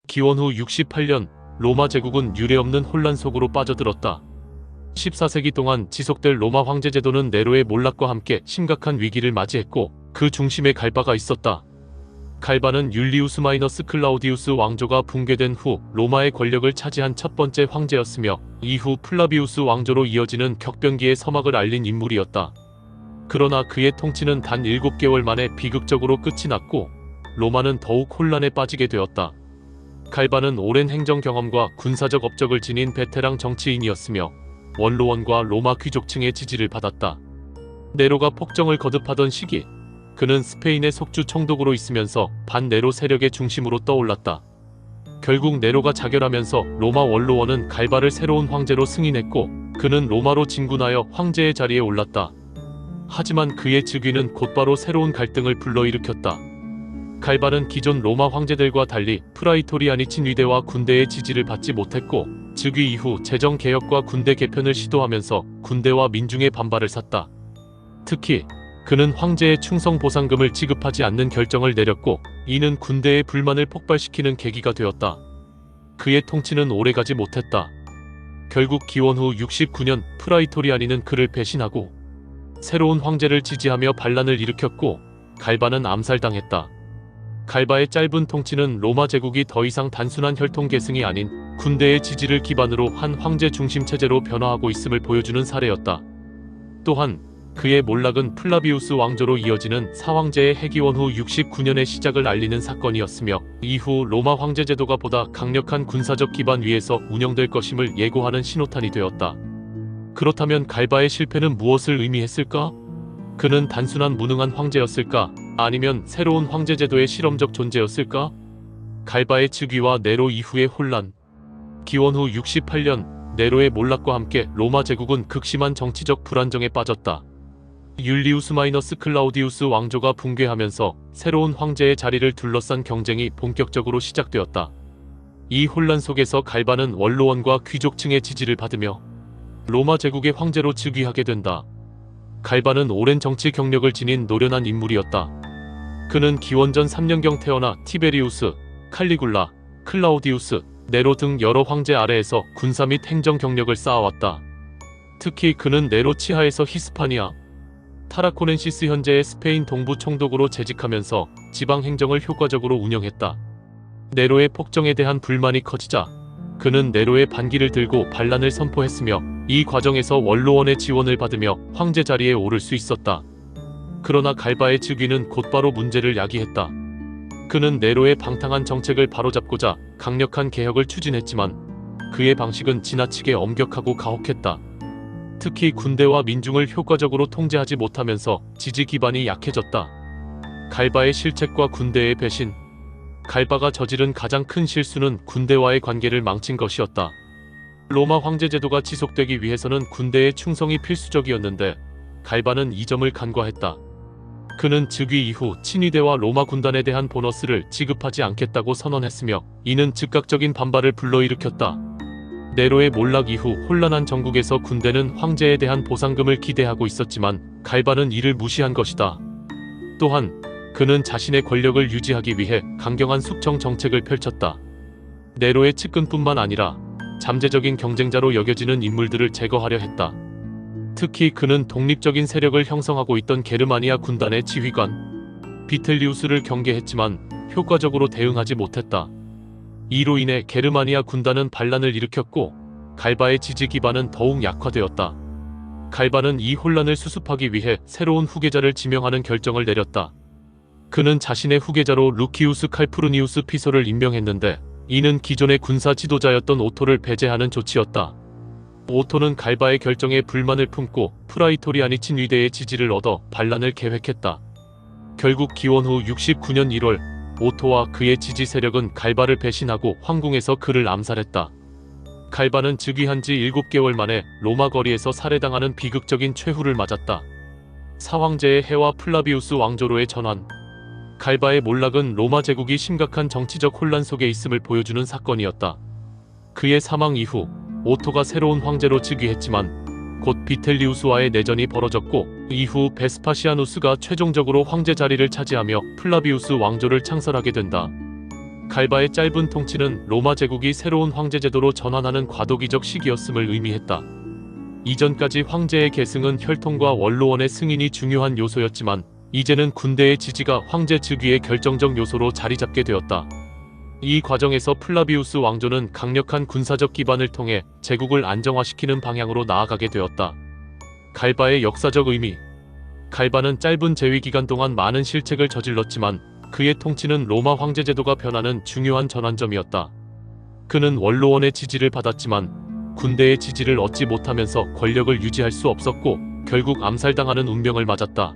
기원 후 68년 로마 제국은 유례없는 혼란 속으로 빠져들었다. 14세기 동안 지속될 로마 황제 제도는 네로의 몰락과 함께 심각한 위기를 맞이했고 그 중심에 갈바가 있었다. 갈바는 율리우스 마이너스 클라우디우스 왕조가 붕괴된 후 로마의 권력을 차지한 첫 번째 황제였으며 이후 플라비우스 왕조로 이어지는 격변기의 서막을 알린 인물이었다. 그러나 그의 통치는 단 7개월 만에 비극적으로 끝이 났고 로마는 더욱 혼란에 빠지게 되었다. 갈바는 오랜 행정 경험과 군사적 업적을 지닌 베테랑 정치인이었으며 원로원과 로마 귀족층의 지지를 받았다. 네로가 폭정을 거듭하던 시기, 그는 스페인의 속주 총독으로 있으면서 반네로 세력의 중심으로 떠올랐다. 결국 네로가 자결하면서 로마 원로원은 갈바를 새로운 황제로 승인했고 그는 로마로 진군하여 황제의 자리에 올랐다. 하지만 그의 즉위는 곧바로 새로운 갈등을 불러일으켰다. 갈바는 기존 로마 황제들과 달리 프라이토리아니 친위대와 군대의 지지를 받지 못했고 즉위 이후 재정개혁과 군대 개편을 시도하면서 군대와 민중의 반발을 샀다. 특히 그는 황제의 충성 보상금을 지급하지 않는 결정을 내렸고 이는 군대의 불만을 폭발시키는 계기가 되었다. 그의 통치는 오래가지 못했다. 결국 기원 후 69년 프라이토리아니는 그를 배신하고 새로운 황제를 지지하며 반란을 일으켰고 갈바는 암살당했다. 갈바의 짧은 통치는 로마 제국이 더 이상 단순한 혈통 계승이 아닌 군대의 지지를 기반으로 한 황제 중심 체제로 변화하고 있음을 보여주는 사례였다. 또한 그의 몰락은 플라비우스 왕조로 이어지는 사황제의 해기원 후 69년의 시작을 알리는 사건이었으며 이후 로마 황제 제도가 보다 강력한 군사적 기반 위에서 운영될 것임을 예고하는 신호탄이 되었다. 그렇다면 갈바의 실패는 무엇을 의미했을까? 그는 단순한 무능한 황제였을까? 아니면 새로운 황제 제도의 실험적 존재였을까? 갈바의 즉위와 네로 이후의 혼란. 기원 후 68년 네로의 몰락과 함께 로마 제국은 극심한 정치적 불안정에 빠졌다. 율리우스 마이너스 클라우디우스 왕조가 붕괴하면서 새로운 황제의 자리를 둘러싼 경쟁이 본격적으로 시작되었다. 이 혼란 속에서 갈바는 원로원과 귀족층의 지지를 받으며 로마 제국의 황제로 즉위하게 된다. 갈바는 오랜 정치 경력을 지닌 노련한 인물이었다. 그는 기원전 3년경 태어나 티베리우스, 칼리굴라, 클라우디우스, 네로 등 여러 황제 아래에서 군사 및 행정 경력을 쌓아왔다. 특히 그는 네로 치하에서 히스파니아, 타라코넨시스 현재의 스페인 동부 총독으로 재직하면서 지방 행정을 효과적으로 운영했다. 네로의 폭정에 대한 불만이 커지자 그는 네로의 반기를 들고 반란을 선포했으며 이 과정에서 원로원의 지원을 받으며 황제 자리에 오를 수 있었다. 그러나 갈바의 즉위는 곧바로 문제를 야기했다. 그는 네로의 방탕한 정책을 바로잡고자 강력한 개혁을 추진했지만 그의 방식은 지나치게 엄격하고 가혹했다. 특히 군대와 민중을 효과적으로 통제하지 못하면서 지지 기반이 약해졌다. 갈바의 실책과 군대의 배신. 갈바가 저지른 가장 큰 실수는 군대와의 관계를 망친 것이었다. 로마 황제 제도가 지속되기 위해서는 군대의 충성이 필수적이었는데 갈바는 이 점을 간과했다. 그는 즉위 이후 친위대와 로마 군단에 대한 보너스를 지급하지 않겠다고 선언했으며 이는 즉각적인 반발을 불러일으켰다. 네로의 몰락 이후 혼란한 정국에서 군대는 황제에 대한 보상금을 기대하고 있었지만 갈바는 이를 무시한 것이다. 또한 그는 자신의 권력을 유지하기 위해 강경한 숙청 정책을 펼쳤다. 네로의 측근뿐만 아니라 잠재적인 경쟁자로 여겨지는 인물들을 제거하려 했다. 특히 그는 독립적인 세력을 형성하고 있던 게르마니아 군단의 지휘관 비텔리우스를 경계했지만 효과적으로 대응하지 못했다. 이로 인해 게르마니아 군단은 반란을 일으켰고 갈바의 지지 기반은 더욱 약화되었다. 갈바는 이 혼란을 수습하기 위해 새로운 후계자를 지명하는 결정을 내렸다. 그는 자신의 후계자로 루키우스 칼푸르니우스 피소를 임명했는데 이는 기존의 군사 지도자였던 오토를 배제하는 조치였다. 오토는 갈바의 결정에 불만을 품고 프라이토리아니 친위대의 지지를 얻어 반란을 계획했다. 결국 기원 후 69년 1월 오토와 그의 지지 세력은 갈바를 배신하고 황궁에서 그를 암살했다. 갈바는 즉위한 지 7개월 만에 로마 거리에서 살해당하는 비극적인 최후를 맞았다. 사황제의 해와 플라비우스 왕조로의 전환. 갈바의 몰락은 로마 제국이 심각한 정치적 혼란 속에 있음을 보여주는 사건이었다. 그의 사망 이후 오토가 새로운 황제로 즉위했지만 곧 비텔리우스와의 내전이 벌어졌고 이후 베스파시아누스가 최종적으로 황제 자리를 차지하며 플라비우스 왕조를 창설하게 된다. 갈바의 짧은 통치는 로마 제국이 새로운 황제 제도로 전환하는 과도기적 시기였음을 의미했다. 이전까지 황제의 계승은 혈통과 원로원의 승인이 중요한 요소였지만 이제는 군대의 지지가 황제 즉위의 결정적 요소로 자리잡게 되었다. 이 과정에서 플라비우스 왕조는 강력한 군사적 기반을 통해 제국을 안정화시키는 방향으로 나아가게 되었다. 갈바의 역사적 의미. 갈바는 짧은 재위 기간 동안 많은 실책을 저질렀지만 그의 통치는 로마 황제 제도가 변하는 중요한 전환점이었다. 그는 원로원의 지지를 받았지만 군대의 지지를 얻지 못하면서 권력을 유지할 수 없었고 결국 암살당하는 운명을 맞았다.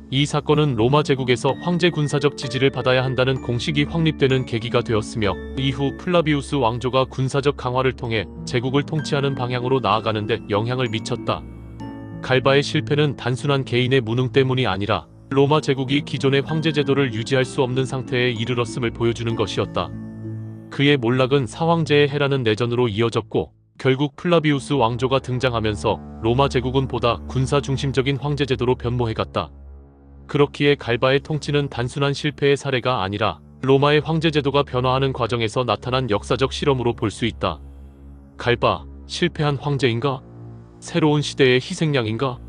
이 사건은 로마 제국에서 황제 군사적 지지를 받아야 한다는 공식이 확립되는 계기가 되었으며 이후 플라비우스 왕조가 군사적 강화를 통해 제국을 통치하는 방향으로 나아가는 데 영향을 미쳤다. 갈바의 실패는 단순한 개인의 무능 때문이 아니라 로마 제국이 기존의 황제 제도를 유지할 수 없는 상태에 이르렀음을 보여주는 것이었다. 그의 몰락은 사황제의 해라는 내전으로 이어졌고 결국 플라비우스 왕조가 등장하면서 로마 제국은 보다 군사 중심적인 황제 제도로 변모해갔다. 그렇기에 갈바의 통치는 단순한 실패의 사례가 아니라 로마의 황제 제도가 변화하는 과정에서 나타난 역사적 실험으로 볼 수 있다. 갈바, 실패한 황제인가? 새로운 시대의 희생양인가?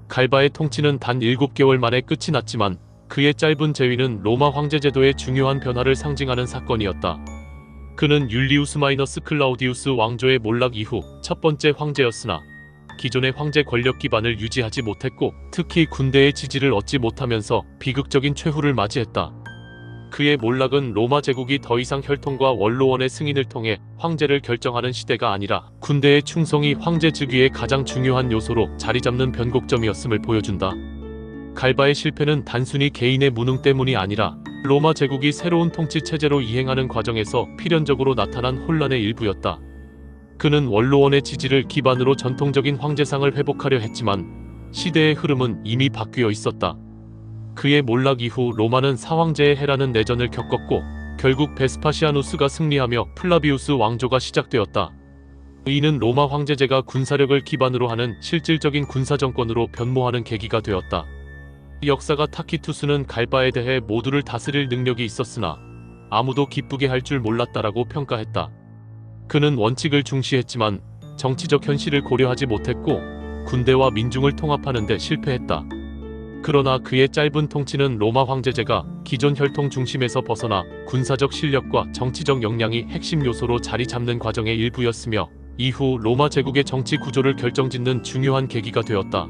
갈바의 통치는 단 7개월 만에 끝이 났지만 그의 짧은 재위는 로마 황제 제도의 중요한 변화를 상징하는 사건이었다. 그는 율리우스 마이너스 클라우디우스 왕조의 몰락 이후 첫 번째 황제였으나 기존의 황제 권력 기반을 유지하지 못했고 특히 군대의 지지를 얻지 못하면서 비극적인 최후를 맞이했다. 그의 몰락은 로마 제국이 더 이상 혈통과 원로원의 승인을 통해 황제를 결정하는 시대가 아니라 군대의 충성이 황제 즉위의 가장 중요한 요소로 자리잡는 변곡점이었음을 보여준다. 갈바의 실패는 단순히 개인의 무능 때문이 아니라 로마 제국이 새로운 통치 체제로 이행하는 과정에서 필연적으로 나타난 혼란의 일부였다. 그는 원로원의 지지를 기반으로 전통적인 황제상을 회복하려 했지만 시대의 흐름은 이미 바뀌어 있었다. 그의 몰락 이후 로마는 사황제의 해라는 내전을 겪었고 결국 베스파시아누스가 승리하며 플라비우스 왕조가 시작되었다. 이는 로마 황제제가 군사력을 기반으로 하는 실질적인 군사정권으로 변모하는 계기가 되었다. 역사가 타키투스는 갈바에 대해 모두를 다스릴 능력이 있었으나 아무도 기쁘게 할 줄 몰랐다라고 평가했다. 그는 원칙을 중시했지만 정치적 현실을 고려하지 못했고 군대와 민중을 통합하는 데 실패했다. 그러나 그의 짧은 통치는 로마 황제제가 기존 혈통 중심에서 벗어나 군사적 실력과 정치적 역량이 핵심 요소로 자리 잡는 과정의 일부였으며 이후 로마 제국의 정치 구조를 결정짓는 중요한 계기가 되었다.